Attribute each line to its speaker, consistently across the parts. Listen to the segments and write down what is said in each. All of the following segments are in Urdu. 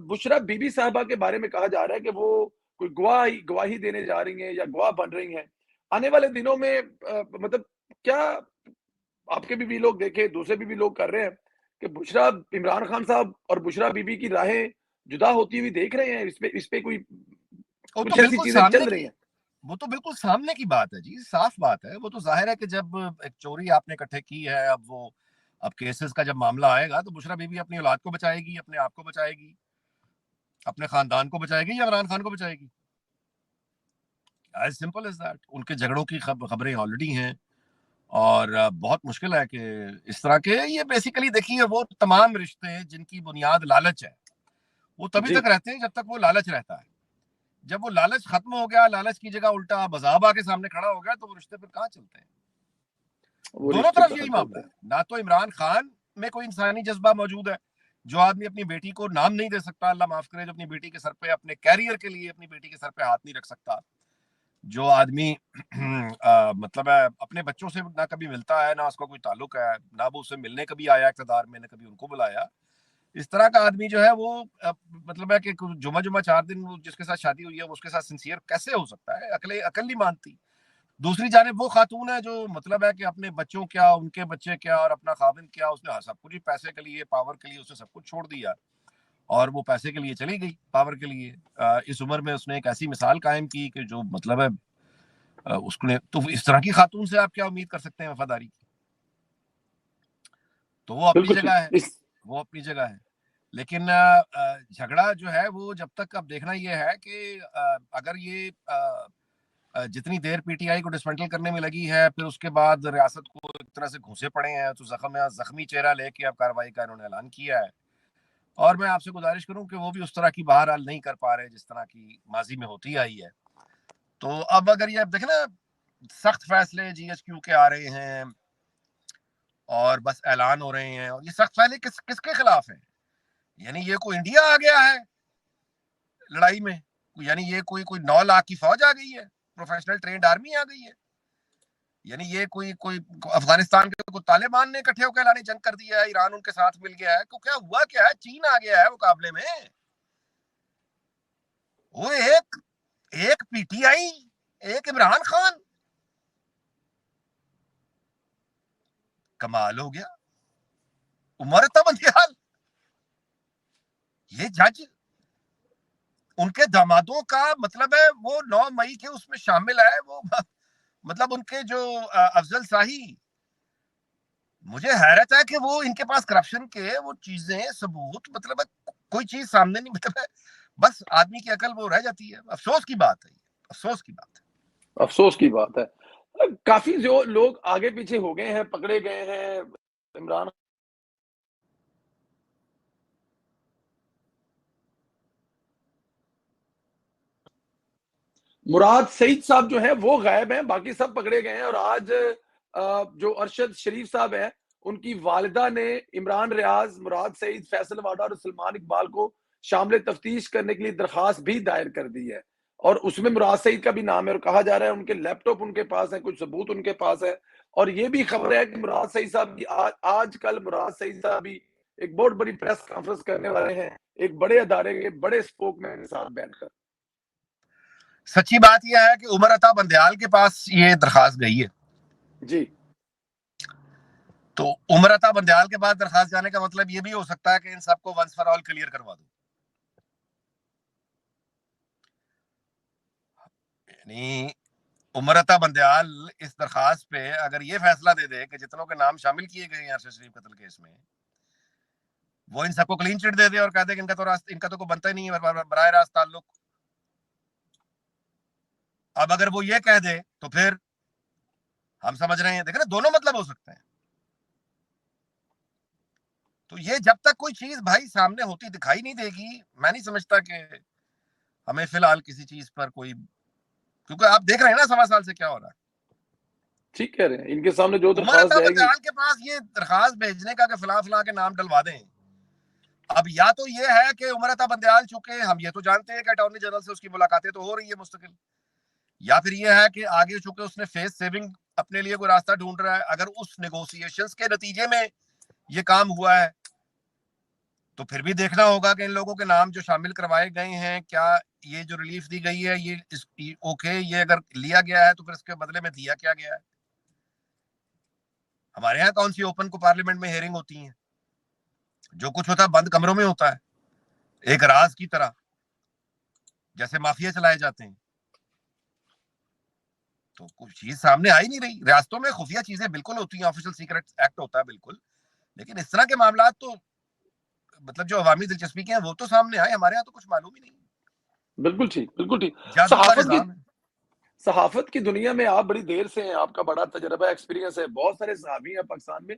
Speaker 1: بشرا بی بی صاحبہ کے بارے میں کہا جا رہا ہے کہ وہ کوئی گواہی دینے جا رہی ہیں یا گواہ بن رہی ہیں آنے والے دنوں میں. مطلب کیا آپ کے بھی لوگ دیکھے، دوسرے بھی لوگ کر رہے ہیں کہ بشرا عمران خان صاحب اور بشرا بی بی کی راہیں جدا ہوتی ہوئی دیکھ رہے ہیں؟ اس پہ کوئی
Speaker 2: وہ تو
Speaker 1: کچھ ایسی
Speaker 2: بالکل
Speaker 1: چیزیں
Speaker 2: سامنے
Speaker 1: چل
Speaker 2: کی
Speaker 1: رہی ہیں؟
Speaker 2: وہ تو بالکل سامنے کی بات ہے جی، صاف بات ہے. وہ تو ظاہر ہے کہ جب ایک چوری آپ نے اکٹھے کی ہے، اب کیسز کا جب معاملہ آئے گا تو بشرا بی بی اپنی اولاد کو بچائے گی، اپنے آپ کو بچائے گی، اپنے خاندان کو بچائے گی یا عمران خان کو بچائے گی. As simple as that. ان کے جھگڑوں کی خبریں آلریڈی ہیں، اور بہت مشکل ہے کہ اس طرح کے یہ بیسیکلی دیکھیے وہ تمام رشتے جن کی بنیاد لالچ ہے وہ تبھی
Speaker 1: جی
Speaker 2: تک رہتے ہیں جب تک وہ لالچ رہتا ہے. جب وہ لالچ ختم ہو گیا، لالچ کی جگہ الٹا بذابہ کے سامنے کھڑا ہو گیا، تو وہ رشتے پھر کہاں چلتے ہیں؟
Speaker 1: وہ
Speaker 2: دونوں
Speaker 1: رشتے
Speaker 2: طرف
Speaker 1: کہاں
Speaker 2: یہی معاملہ
Speaker 1: چلتے ہیں؟
Speaker 2: ہے. نہ تو عمران خان میں کوئی انسانی جذبہ موجود ہے، جو آدمی اپنی بیٹی کو نام نہیں دے سکتا، اللہ معاف کرے، جو اپنی بیٹی کے سر پہ اپنے کیریئر کے لیے اپنی بیٹی کے سر پہ ہاتھ نہیں رکھ سکتا، جو آدمی مطلب ہے اپنے بچوں سے نہ کبھی ملتا ہے، نہ اس کا کوئی تعلق ہے، نہ وہ اس سے ملنے کبھی آیا اقتدار میں، نہ کبھی ان کو بلایا. اس طرح کا آدمی جو ہے وہ مطلب ہے کہ جمعہ 4 دن جس کے ساتھ شادی ہوئی ہے اس کے ساتھ سنسیئر کیسے ہو سکتا ہے؟ عقل نہیں مانتی. دوسری جانب وہ خاتون ہے جو مطلب ہے کہ اپنے بچوں کیا، ان کے بچے کیا، اور اپنا خاوند کیا، اس نے سب کچھ پیسے کے لیے، پاور کے لیے اس نے سب کچھ چھوڑ دیا، اور وہ پیسے کے لیے چلی گئی، پاور کے لیے. اس عمر میں اس نے ایک ایسی مثال قائم کی کہ جو مطلب ہے اس نے تو اس طرح کی خاتون سے آپ کیا امید کر سکتے ہیں وفاداری کی؟ تو وہ اپنی
Speaker 1: بالکل
Speaker 2: جگہ
Speaker 1: ٹھیک
Speaker 2: ہے،
Speaker 1: اس
Speaker 2: وہ اپنی جگہ ہے. لیکن جھگڑا جو ہے وہ جب تک اب دیکھنا یہ ہے کہ اگر یہ جتنی دیر پی ٹی آئی کو ڈسمنٹل کرنے میں لگی ہے، پھر اس کے بعد ریاست کو ایک طرح سے گھسے پڑے ہیں، تو زخمی چہرہ لے کے اب کارروائی کا انہوں نے اعلان کیا ہے. اور میں آپ سے گزارش کروں کہ وہ بھی اس طرح کی بہرحال نہیں کر پا رہے جس طرح کی ماضی میں ہوتی آئی ہے. تو اب اگر یہ دیکھیں نا، سخت فیصلے جی ایس کیو کے آ رہے ہیں اور بس اعلان ہو رہے ہیں، اور یہ سخت فیصلے کس کے خلاف ہیں؟ یعنی یہ کوئی انڈیا آ گیا ہے لڑائی میں؟ یعنی یہ کوئی 9 لاکھ کی فوج آ گئی ہے، پروفیشنل ٹرینڈ آرمی آ گئی ہے؟ یعنی یہ کوئی افغانستان کے کوئی طالبان نے اکٹھے ہو کے اعلان جنگ کر دیا ہے، ایران ان کے ساتھ مل گیا ہے؟ کیا ہوا کیا ہے؟ چین آ گیا ہے مقابلے میں. وہ ایک پی ٹی آئی، ایک عمران خان، کمال ہو گیا. امرتا بندیال، یہ جج ان کے دامادوں کا مطلب ہے وہ 9 مئی کے اس میں شامل ہے، وہ مطلب ان کے جو افضل شاہی، مجھے حیرت ہے کہ وہ ان کے پاس کرپشن کے وہ چیزیں ثبوت مطلب ہے کوئی چیز سامنے نہیں، مطلب ہے بس آدمی کی عقل وہ رہ جاتی ہے. افسوس کی بات ہے، افسوس کی بات ہے.
Speaker 1: افسوس کی بات ہے. کافی جو لوگ آگے پیچھے ہو گئے ہیں، پکڑے گئے ہیں. عمران مراد سعید صاحب جو ہیں وہ غائب ہیں، باقی سب پکڑے گئے ہیں. اور آج جو ارشد شریف صاحب ہیں، ان کی والدہ نے عمران ریاض، مراد سعید، فیصل واڈا اور سلمان اقبال کو شامل تفتیش کرنے کے لیے درخواست بھی دائر کر دی ہے. اور اس میں مراد سعید کا بھی نام ہے، اور کہا جا رہا ہے ان کے لیپ ٹاپ ان کے پاس ہے، کچھ ثبوت ان کے پاس ہے. اور یہ بھی خبر ہے کہ مراد سعید صاحب کی آج کل مراد سعید صاحب بھی ایک بہت بڑی پریس کانفرنس کرنے والے ہیں، ایک بڑے ادارے کے بڑے اسپوک مین کے ساتھ بیٹھ کر.
Speaker 2: سچی بات یہ ہے کہ عمر عطا بندیال کے پاس یہ درخواست گئی ہے.
Speaker 1: جی
Speaker 2: تو عمر عطا بندیال کے پاس درخواست جانے کا مطلب یہ بھی ہو سکتا ہے کہ ان سب کو ونس فار آل کلیئر کروا دو. یعنی عمر عطا بندیال اس درخواست پہ اگر یہ فیصلہ دے دے کہ جتنوں کے نام شامل کیے گئے ہیں ارشد شریف قتل کیس میں، وہ ان سب کو کلین چٹ دے دے اور کہہ دے کہ ان کا تو کوئی بنتا ہی نہیں ہے براہ راست تعلق. اب اگر وہ یہ کہہ دے تو پھر ہم سمجھ رہے ہیں، دیکھیں نا دونوں مطلب ہو سکتے ہیں. تو یہ جب تک کوئی چیز بھائی سامنے ہوتی دکھائی نہیں دے گی، میں نہیں سمجھتا کہ ہمیں فی الحال کسی چیز پر کوئی، کیونکہ آپ دیکھ رہے ہیں نا 1.25 سال سے کیا ہو رہا ہے.
Speaker 1: ٹھیک کہہ رہے ہیں، ان کے سامنے جو
Speaker 2: عمر
Speaker 1: درخواست
Speaker 2: عطا
Speaker 1: جائے گی.
Speaker 2: بندیال کے پاس یہ درخواست بھیجنے کا کہ فلاں فلاں کے نام ڈلوا دیں. اب یا تو یہ ہے کہ عمر عطا بندیال چونکہ ہم یہ تو جانتے ہیں کہ اٹارنی جنرل سے اس کی ملاقاتیں تو ہو رہی ہے مستقل، یا پھر یہ ہے کہ آگے چونکہ اس نے فیس سیونگ اپنے لیے کوئی راستہ ڈھونڈ رہا ہے. اگر اس نیگوسیشنز کے نتیجے میں یہ کام ہوا ہے تو پھر بھی دیکھنا ہوگا کہ ان لوگوں کے نام جو شامل کروائے گئے ہیں, کیا یہ جو ریلیف دی گئی ہے یہ اوکے, یہ اگر لیا گیا ہے تو پھر اس کے بدلے میں دیا کیا گیا ہے. ہمارے یہاں کون سی اوپن کو پارلیمنٹ میں ہیئرنگ ہوتی ہیں؟ جو کچھ ہوتا ہے بند کمروں میں ہوتا ہے, ایک راز کی طرح, جیسے مافیا چلائے جاتے ہیں. تو کچھ چیز سامنے آ ہی نہیں رہی. ریاستوں میں خفیہ چیزیں بالکل ہوتی ہیں, آفیشل سیکرٹ ایکٹ ہوتا ہے بالکل, لیکن اس طرح کے معاملات تو مطلب جو عوامی دلچسپی کے ہیں وہ تو سامنے آئے, ہمارے یہاں تو کچھ معلوم ہی نہیں.
Speaker 1: بالکل ٹھیک, بالکل ٹھیک.
Speaker 2: جادو کا نظام ہے.
Speaker 1: صحافت کی دنیا میں آپ بڑی دیر سے ہیں, آپ کا بڑا تجربہ ایکسپیرینس ہے, بہت سارے صحافی ہیں پاکستان میں.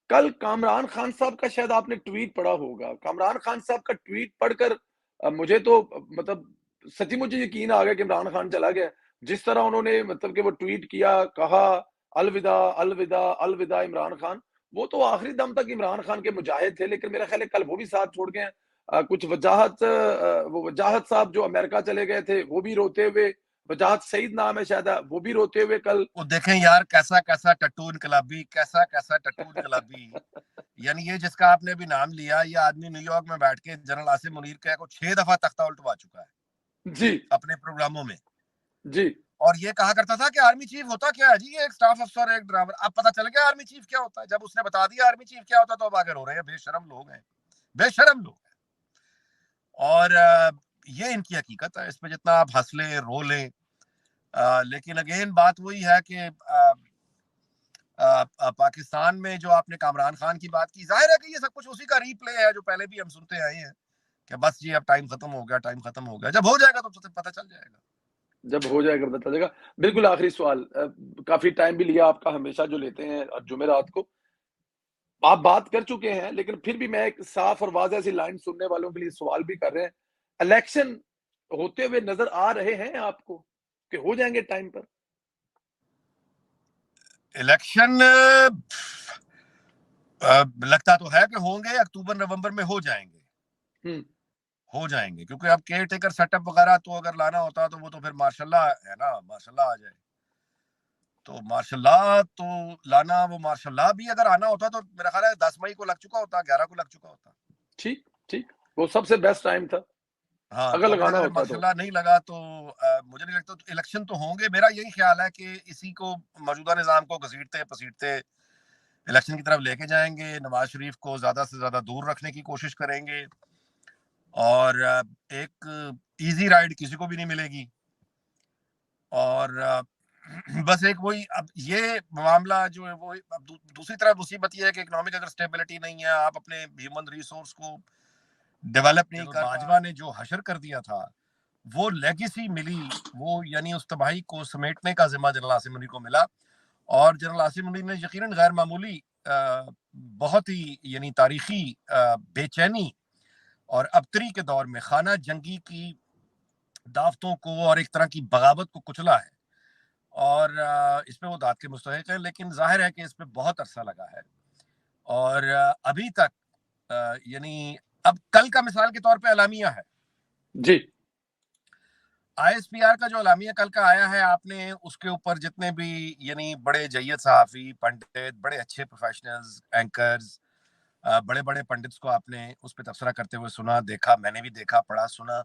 Speaker 1: کل کامران خان صاحب کا شاید آپ نے ٹویٹ پڑھا ہوگا. کامران خان صاحب کا ٹویٹ پڑھ کر مجھے تو مطلب سچی مجھے یقین آ گیا کہ عمران خان چلا گیا. جس طرح انہوں نے مطلب کہ وہ ٹویٹ کیا, کہا الوداع الوداع الوداع عمران خان. وہ تو آخری دم تک عمران خان کے مجاہد تھے, لیکن میرا خیال ہے کل وہ بھی ساتھ چھوڑ گئے ہیں. کچھ وجاہت صاحب جو امریکہ چلے گئے تھے وہ بھی روتے ہوئے, وجاہت سعید نام ہے شاید, وہ بھی روتے ہوئے کل.
Speaker 2: وہ دیکھیں یار کیسا کیسا ٹٹو انقلابی, کیسا کیسا ٹٹو انقلابی. یعنی یہ جس کا آپ نے بھی نام لیا, یہ آدمی نیو یارک میں بیٹھ کے جنرل عاصم منیر کو 6 دفعہ تختہ الٹوا چکا ہے
Speaker 1: جی
Speaker 2: اپنے پروگراموں میں.
Speaker 1: جی,
Speaker 2: اور یہ کہا کرتا تھا کہ آرمی چیف ہوتا کیا ہے جی, یہ ایک سٹاف افسر, ایک ڈرائیور. اب پتہ چل گیا آرمی چیف کیا ہوتا ہے. جب اس نے بتا دیا آرمی چیف کیا ہوتا تو اب آگے رو رہے ہیں. بے شرم لوگ ہیں, بے شرم لوگ ہیں. اور یہ ان کی حقیقت ہے. اس پہ جتنا آپ ہنس لیں رو لیں, لیکن اگین بات وہی ہے کہ پاکستان میں جو آپ نے کامران خان کی بات کی, ظاہر ہے کہ یہ سب کچھ اسی کا ری پلے ہے جو پہلے بھی ہم سنتے آئے ہیں کہ بس جی اب ٹائم ختم ہو گیا, ٹائم ختم ہو گیا. جب ہو جائے گا تو پتہ چل جائے گا.
Speaker 1: جب ہو جائے گا پتہ چلے گا. بالکل آخری سوال, کافی ٹائم بھی لیا آپ کا, ہمیشہ جو لیتے ہیں جمعرات کو. آپ بات کر چکے ہیں, لیکن پھر بھی میں ایک صاف اور واضح سی لائن سننے والوں کے لیے سوال بھی کر رہے ہیں. الیکشن ہوتے ہوئے نظر آ رہے ہیں آپ کو کہ ہو جائیں گے ٹائم پر؟
Speaker 2: الیکشن لگتا تو ہے کہ ہوں گے, اکتوبر نومبر میں ہو جائیں گے. ہو جائیں گے, کیونکہ اب کیئر ٹیکر سیٹ اپ وغیرہ تو اگر لانا ہوتا تو وہ تو پھر ماشاء اللہ ہے نا, ماشاء اللہ آ جائے. تو ماشاء اللہ تو لانا, وہ ماشاء اللہ بھی اگر آنا ہوتا تو میرا خیال ہے 10 مئی کو لگ چکا ہوتا, 11 کو لگ چکا ہوتا.
Speaker 1: ٹھیک ٹھیک, وہ سب سے بیسٹ ٹائم تھا
Speaker 2: ہاں,
Speaker 1: اگر
Speaker 2: تو اب
Speaker 1: لگانا
Speaker 2: اگر
Speaker 1: ہوتا
Speaker 2: ماشاء
Speaker 1: تو.
Speaker 2: اللہ نہیں لگا تو مجھے نہیں لگتا تو الیکشن تو ہوں گے. میرا یہی خیال ہے کہ اسی کو موجودہ نظام کو گھسیٹتے پسیٹتے الیکشن کی طرف لے کے جائیں گے. نواز شریف کو زیادہ سے زیادہ دور رکھنے کی کوشش کریں گے, اور ایک ایزی رائڈ کسی کو بھی نہیں ملے گی. اور بس ایک وہی, اب یہ معاملہ جو ہے وہ, اب دوسری طرف مصیبت یہ ہے کہ اکنامک اگر اسٹیبلٹی نہیں ہے, آپ اپنے ہیومن ریسورس کو ڈیولپ نہیں کر, باجوہ نے جو حشر کر دیا تھا وہ لیگیسی ملی, وہ یعنی اس تباہی کو سمیٹنے کا ذمہ جنرل عاصم منیر کو ملا. اور جنرل عاصم منیر نے یقیناً غیر معمولی بہت ہی یعنی تاریخی بے چینی اور ابتری کے دور میں خانہ جنگی کی دعوتوں کو اور ایک طرح کی بغاوت کو کچلا ہے. اور اس پہ وہ داد کے مستحق ہے, لیکن ظاہر ہے کہ اس پہ بہت عرصہ لگا ہے. اور ابھی تک یعنی اب کل کا مثال کے طور پہ اعلامیہ ہے
Speaker 1: جی,
Speaker 2: آئی ایس پی آر کا جو اعلامیہ کل کا آیا ہے, آپ نے اس کے اوپر جتنے بھی یعنی بڑے جید صحافی, پنڈت, بڑے اچھے پروفیشنلز, اینکرز, بڑے بڑے پنڈتس کو آپ نے اس پہ تبصرہ کرتے ہوئے سنا, دیکھا, میں نے بھی دیکھا, پڑھا, سنا.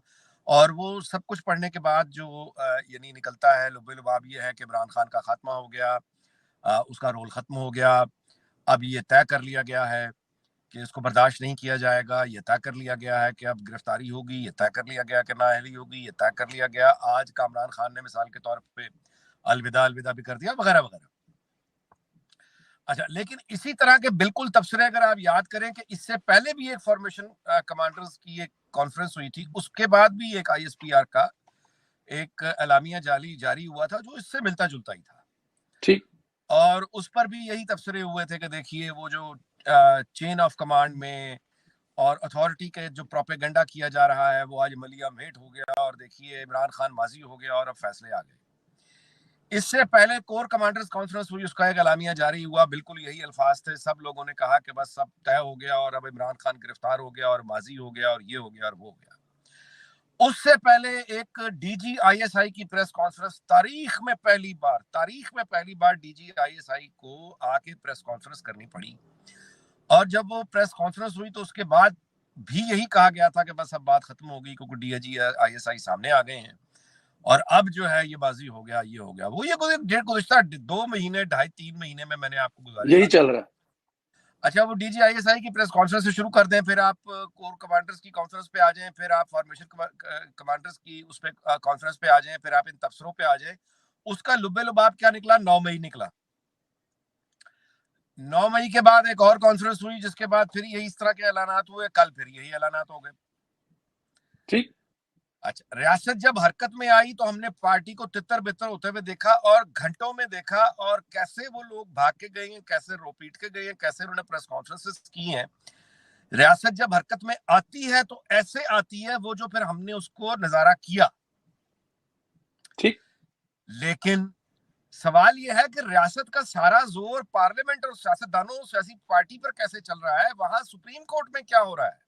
Speaker 2: اور وہ سب کچھ پڑھنے کے بعد جو یعنی نکلتا ہے لب لباب یہ ہے کہ عمران خان کا خاتمہ ہو گیا, اس کا رول ختم ہو گیا. اب یہ طے کر لیا گیا ہے کہ اس کو برداشت نہیں کیا جائے گا, یہ طے کر لیا گیا ہے کہ اب گرفتاری ہوگی, یہ طے کر لیا گیا کہ نااہلی ہوگی, یہ طے کر لیا گیا. آج کامران خان نے مثال کے طور پہ الوداع الوداع بھی کر دیا, وغیرہ وغیرہ. اچھا, لیکن اسی طرح کے بالکل تبصرے اگر آپ یاد کریں کہ اس سے پہلے بھی ایک فارمیشن کمانڈرز کی ایک کانفرنس ہوئی تھی, اس کے بعد بھی ایک آئی ایس پی آر کا ایک اعلامیہ جاری ہوا تھا جو اس سے ملتا جلتا ہی تھا.
Speaker 1: ٹھیک,
Speaker 2: اور اس پر بھی یہی تبصرے ہوئے تھے کہ دیکھیے وہ جو چین آف کمانڈ میں اور اتھارٹی کے جو پروپیگنڈا کیا جا رہا ہے وہ آج ملیہ میٹ ہو گیا, اور دیکھیے عمران خان ماضی ہو گیا اور اب فیصلے آ گئے. اس سے پہلے کور کمانڈرز کانفرنس ہوئی, اس کا ایک اعلامیہ جاری ہوا, بالکل یہی الفاظ تھے. سب لوگوں نے کہا کہ بس سب طے ہو گیا اور اب عمران خان گرفتار ہو گیا اور ماضی ہو گیا اور یہ ہو گیا اور وہ ہو گیا. اس سے پہلے ایک D G I S I کی پریس کانفرنس, تاریخ میں پہلی bar D G I S I کو آ کے پریس کانفرنس کرنی پڑی. اور جب وہ پریس کانفرنس ہوئی تو اس کے بعد بھی یہی کہا گیا تھا کہ بس اب بات ختم ہو گئی کیونکہ D I G I S I سامنے آ گئے ہیں اور اب جو ہے یہ بازی ہو گیا یہ ہو گیا وہ یہ گزشتہ 2 مہینے 2.5-3 مہینے میں نے آپ کو گزارش
Speaker 1: یہی چل رہا ہے.
Speaker 2: اچھا وہ D G I S I کی پریس کانفرنس سے شروع کر دیں, پھر آپ کور کمانڈرز کی کانفرنس پہ آ جائیں, پھر آپ فارمیشن کمانڈرز کی اس پہ کانفرنس پہ آ جائیں, پھر آپ ان تبصروں پہ آ جائیں. اس کا لبے لباب کیا نکلا؟ 9 مئی نکلا. 9 مئی کے بعد ایک اور کانفرنس ہوئی جس کے بعد پھر یہی اس طرح کے اعلانات ہوئے, کل پھر یہی اعلانات ہو گئے.
Speaker 1: ٹھیک.
Speaker 2: اچھا ریاست جب حرکت میں آئی تو ہم نے پارٹی کو تتر بتر ہوتے ہوئے دیکھا اور گھنٹوں میں دیکھا, اور کیسے وہ لوگ بھاگ کے گئے ہیں, کیسے رو پیٹ کے گئے ہیں, کیسے انہوں نے پریس کانفرنسز کی ہیں. ریاست جب حرکت میں آتی ہے تو ایسے آتی ہے وہ جو پھر ہم نے اس کو نظارہ کیا.
Speaker 1: ٹھیک.
Speaker 2: لیکن سوال یہ ہے کہ ریاست کا سارا زور پارلیمنٹ اور سیاستدانوں سیاسی پارٹی پر کیسے چل رہا ہے؟ وہاں سپریم کورٹ میں کیا ہو رہا ہے؟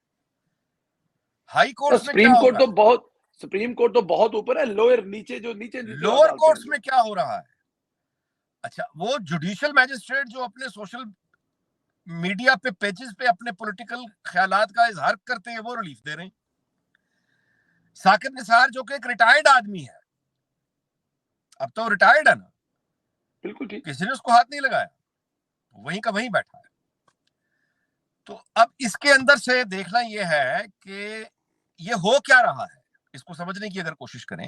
Speaker 2: ہائی کورٹس میں کیا ہو رہا ہے؟
Speaker 1: سپریم کورٹ تو بہت اوپر ہے, لوئر نیچے
Speaker 2: لوور کورٹس میں کیا ہو رہا ہے؟ اچھا وہ جوڈیشل میجسٹریٹ جو اپنے سوشل میڈیا پہ پیجز پہ اپنے پولیٹیکل خیالات کا اظہار کرتے ہیں وہ ریلیف دے رہے ہیں. ثاقب نثار جو کہ ایک ریٹائرڈ آدمی ہے, اب تو ریٹائرڈ ہے نا,
Speaker 1: بالکل ٹھیک,
Speaker 2: کسی نے اس کو ہاتھ نہیں لگایا, وہیں کا وہیں بیٹھا ہے. تو اب اس کے اندر سے دیکھنا یہ ہے کہ یہ ہو کیا رہا ہے, اس کو سمجھنے کی اگر کوشش کریں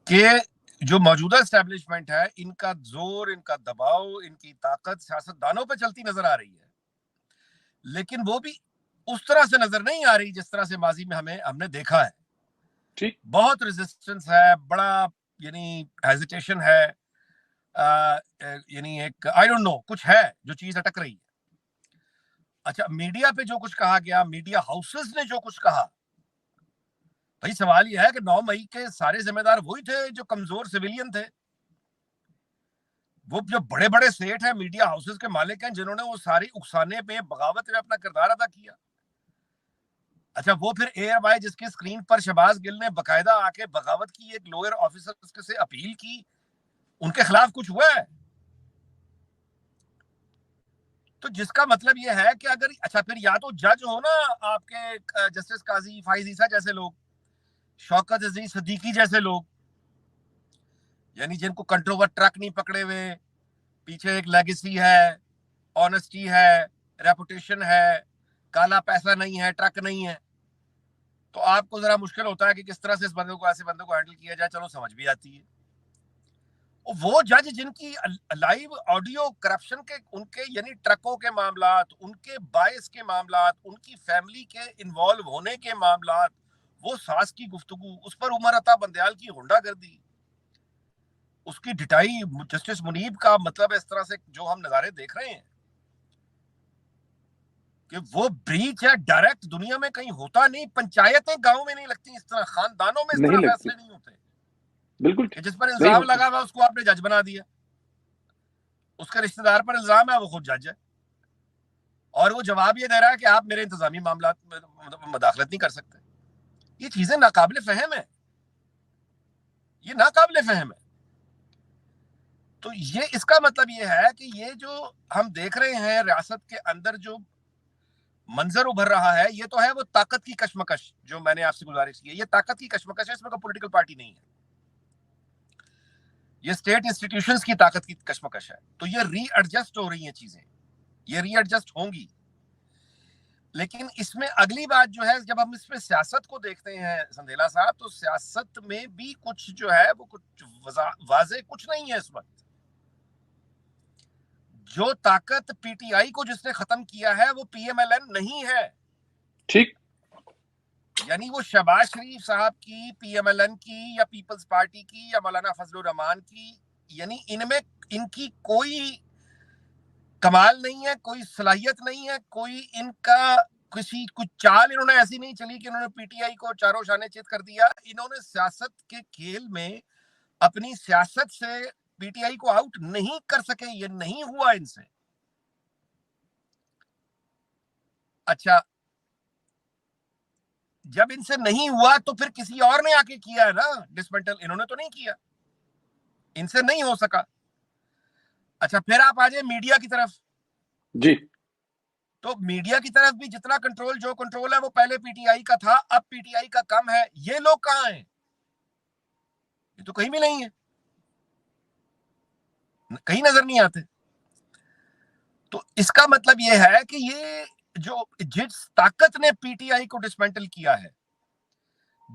Speaker 2: کہ جو موجودہ اسٹیبلشمنٹ ہے ان کا زور, ان کا دباؤ, ان کی طاقت سیاستدانوں پہ چلتی نظر آ رہی ہے, لیکن وہ بھی اس طرح سے نظر نہیں آ رہی جس طرح سے ماضی میں ہم نے دیکھا ہے.
Speaker 1: ٹھیک.
Speaker 2: بہت ریزسٹنس ہے, بڑا یعنی ہیزیٹیشن ہے, یعنی ایک آئی ڈونٹ نو کچھ ہے جو چیز اٹک رہی ہے. اچھا میڈیا پہ جو کچھ کہا گیا, میڈیا ہاؤسز نے جو کچھ کہا, بھائی سوال یہ ہے کہ 9 مئی کے سارے ذمہ دار وہی تھے جو کمزور سویلین تھے. وہ جو بڑے بڑے سیٹ ہیں, میڈیا ہاؤسز کے مالک ہیں, جنہوں نے وہ ساری اکسانے پہ بغاوت میں اپنا کردار ادا کیا. اچھا وہ پھر اے ایم آئی جس کی اسکرین پر شہباز گل نے باقاعدہ آ کے بغاوت کی, ایک لوئر آفیسر سے اپیل کی, ان کے خلاف کچھ ہوا ہے؟ تو جس کا مطلب یہ ہے کہ اگر اچھا پھر یا تو جج ہو نا آپ کے جسٹس قاضی فائز عیسیٰ جیسے لوگ, شوکت عزیز صدیقی جیسے لوگ, یعنی جن کو کنٹروور ٹرک نہیں پکڑے ہوئے, پیچھے ایک لیگیسی ہے, آنیسٹی ہے, ریپوٹیشن ہے, کالا پیسہ نہیں ہے, ٹرک نہیں ہے, تو آپ کو ذرا مشکل ہوتا ہے کہ کس طرح سے اس بندے کو ایسے بندے کو ہینڈل کیا جائے. چلو سمجھ بھی آتی ہے. وہ جج جن کی لائیو آڈیو کرپشن کے, ان کے یعنی ٹرکوں کے معاملات, ان کے باعث کے معاملات, ان کی فیملی کے انوالو ہونے کے معاملات, وہ ساس کی گفتگو, اس پر عمر عطا بندیال کی غنڈہ گردی, اس کی ڈٹائی جسٹس منیب کا, مطلب اس طرح سے جو ہم نظارے دیکھ رہے ہیں کہ وہ بریچ ہے ڈائریکٹ دنیا میں کہیں ہوتا نہیں. پنچایتیں گاؤں میں نہیں لگتی اس طرح, خاندانوں میں اس
Speaker 1: نہیں
Speaker 2: طرح
Speaker 1: لگتی,
Speaker 2: فیصلے نہیں ہوتے.
Speaker 1: بالکل
Speaker 2: کہ جس پر
Speaker 1: نہیں
Speaker 2: الزام
Speaker 1: ہوتی.
Speaker 2: لگا ہوا اس کو آپ نے جج بنا دیا, اس کے رشتہ دار پر الزام ہے وہ خود جج ہے, اور وہ جواب یہ دے رہا ہے کہ آپ میرے انتظامی معاملات میں مداخلت نہیں کر سکتے. یہ چیزیں ناقابل فہم ہیں, یہ ناقابل فہم ہے. تو یہ اس کا مطلب یہ ہے کہ یہ جو ہم دیکھ رہے ہیں ریاست کے اندر جو منظر ابھر رہا ہے, یہ تو ہے وہ طاقت کی کشمکش جو میں نے آپ سے گزارش کی ہے. یہ طاقت کی کشمکش ہے, اس میں کوئی پولیٹیکل پارٹی نہیں ہے, یہ اسٹیٹ انسٹیٹیوشنز کی طاقت کی کشمکش ہے. تو یہ ری ایڈجسٹ ہو رہی ہیں چیزیں, یہ ری ایڈجسٹ ہوں گی. لیکن اس میں اگلی بات جو ہے, جب ہم اس میں سیاست کو دیکھتے ہیں سندھیلا صاحب, تو سیاست میں بھی کچھ جو ہے وہ کچھ واضح کچھ نہیں ہے اس وقت. جو طاقت پی ٹی آئی کو جس نے ختم کیا ہے وہ پی ایم ایل این نہیں ہے.
Speaker 1: ٹھیک.
Speaker 2: یعنی وہ شہباز شریف صاحب کی, پی ایم ایل این کی, یا پیپلز پارٹی کی, یا مولانا فضل الرحمان کی, یعنی ان میں ان کی کوئی کمال نہیں ہے, کوئی صلاحیت نہیں ہے, کوئی ان کا کسی کچھ چال انہوں نے ایسی نہیں چلی کہ انہوں نے پی ٹی آئی کو چاروں شانے چت کر دیا. انہوں نے سیاست کے کھیل میں اپنی سیاست سے پی ٹی آئی کو آؤٹ نہیں کر سکے, یہ نہیں ہوا ان سے. اچھا جب ان سے نہیں ہوا تو پھر کسی اور نے آ کے کیا ہے نا ڈسمنٹل, انہوں نے تو نہیں کیا, ان سے نہیں ہو سکا. اچھا پھر آپ آ جائیں میڈیا کی طرف.
Speaker 1: جی.
Speaker 2: تو میڈیا کی طرف بھی جتنا کنٹرول جو کنٹرول ہے وہ پہلے پی ٹی آئی کا تھا, اب پی ٹی آئی کا کم ہے. یہ لوگ کہاں ہیں؟ یہ تو کہیں بھی نہیں ہے, کہیں نظر نہیں آتے. تو اس کا مطلب یہ ہے کہ یہ جو جس طاقت نے پی ٹی آئی کو ڈسمینٹل کیا ہے,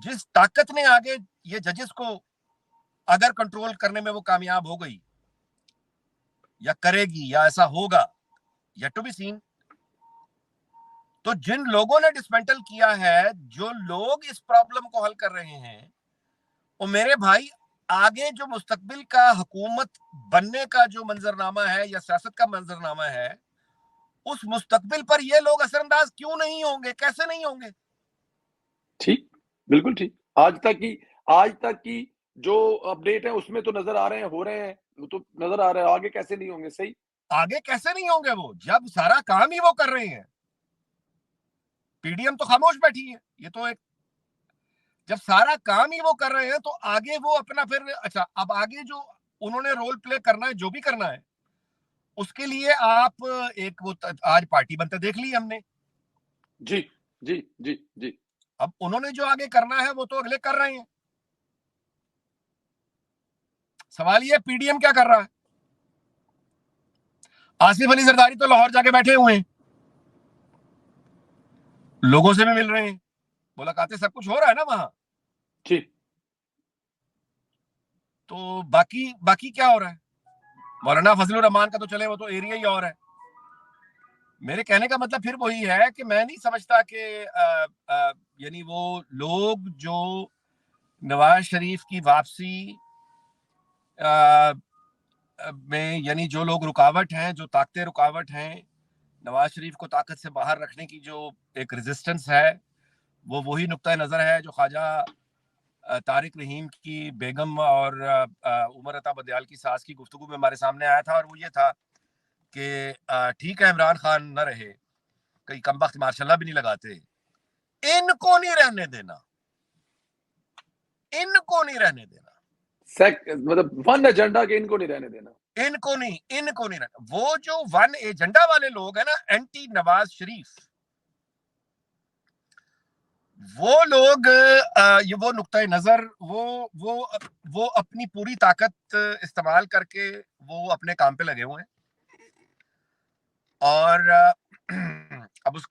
Speaker 2: جس طاقت نے آگے یہ ججز کو اگر کنٹرول کرنے میں وہ کامیاب ہو گئی یا کرے گی یا ایسا ہوگا, یٹ ٹو بی سین. تو جن لوگوں نے ڈسمینٹل کیا ہے, جو لوگ اس پرابلم کو حل کر رہے ہیں, وہ میرے بھائی آگے جو مستقبل کا حکومت بننے کا جو منظرنامہ ہے یا سیاست کا منظرنامہ ہے, اس مستقبل پر یہ لوگ اثر انداز کیوں نہیں ہوں گے, کیسے نہیں ہوں گے؟
Speaker 1: ٹھیک, بالکل ٹھیک. آج تک کی جو اپڈیٹ ہے اس میں تو نظر آ رہے ہیں, ہو رہے ہیں, وہ تو نظر آ رہا ہے. آگے کیسے نہیں ہوں گے؟ صحیح,
Speaker 2: آگے کیسے نہیں ہوں گے وہ, جب سارا کام ہی وہ کر رہے ہیں. پی ڈی ایم تو خاموش بیٹھی ہے. یہ تو ایک, جب سارا کام ہی وہ کر رہے ہیں تو آگے وہ اپنا پھر, اچھا اب آگے جو انہوں نے رول پلے کرنا ہے, جو بھی کرنا ہے, اس کے لیے آپ ایک وہ آج پارٹی بنتے دیکھ لی ہم نے.
Speaker 1: جی جی جی جی.
Speaker 2: اب انہوں نے جو آگے کرنا ہے وہ تو اگلے کر رہے ہیں. سوال یہ پی ڈی ایم کیا کر رہا ہے؟ آصف علی زرداری تو لاہور جا کے بیٹھے ہوئے ہیں, لوگوں سے بھی مل رہے ہیں, ملاقاتیں, سب کچھ ہو رہا ہے نا وہاں.
Speaker 1: جی.
Speaker 2: تو باقی کیا ہو رہا ہے؟ مولانا فضل الرحمان کا تو چلے, وہ تو ایریا ہی اور ہے. میرے کہنے کا مطلب پھر وہی ہے کہ میں نہیں سمجھتا کہ یعنی وہ لوگ جو نواز شریف کی واپسی میں, یعنی جو لوگ رکاوٹ ہیں, جو طاقتیں رکاوٹ ہیں, نواز شریف کو طاقت سے باہر رکھنے کی جو ایک ریزسٹنس ہے, وہ وہی نقطہ نظر ہے جو خواجہ طارق رحیم کی بیگم اور عمر عطا بدیال کی ساس کی گفتگو میں ہمارے سامنے آیا تھا. اور وہ یہ تھا کہ ٹھیک ہے عمران خان نہ رہے, کئی کم وقت ماشاء اللہ بھی نہیں لگاتے, ان کو نہیں رہنے دینا, ان کو نہیں رہنے دینا,
Speaker 1: مطلب ون ایجنڈا کے ان کو نہیں رہنے دینا,
Speaker 2: ان کو نہیں رہنا. وہ جو ون ایجنڈا والے لوگ ہیں نا, اینٹی نواز شریف, وہ لوگ یہ وہ نقطۂ نظر, وہ اپنی پوری طاقت استعمال کر کے وہ اپنے کام پہ لگے ہوئے ہیں. اور اب اس کے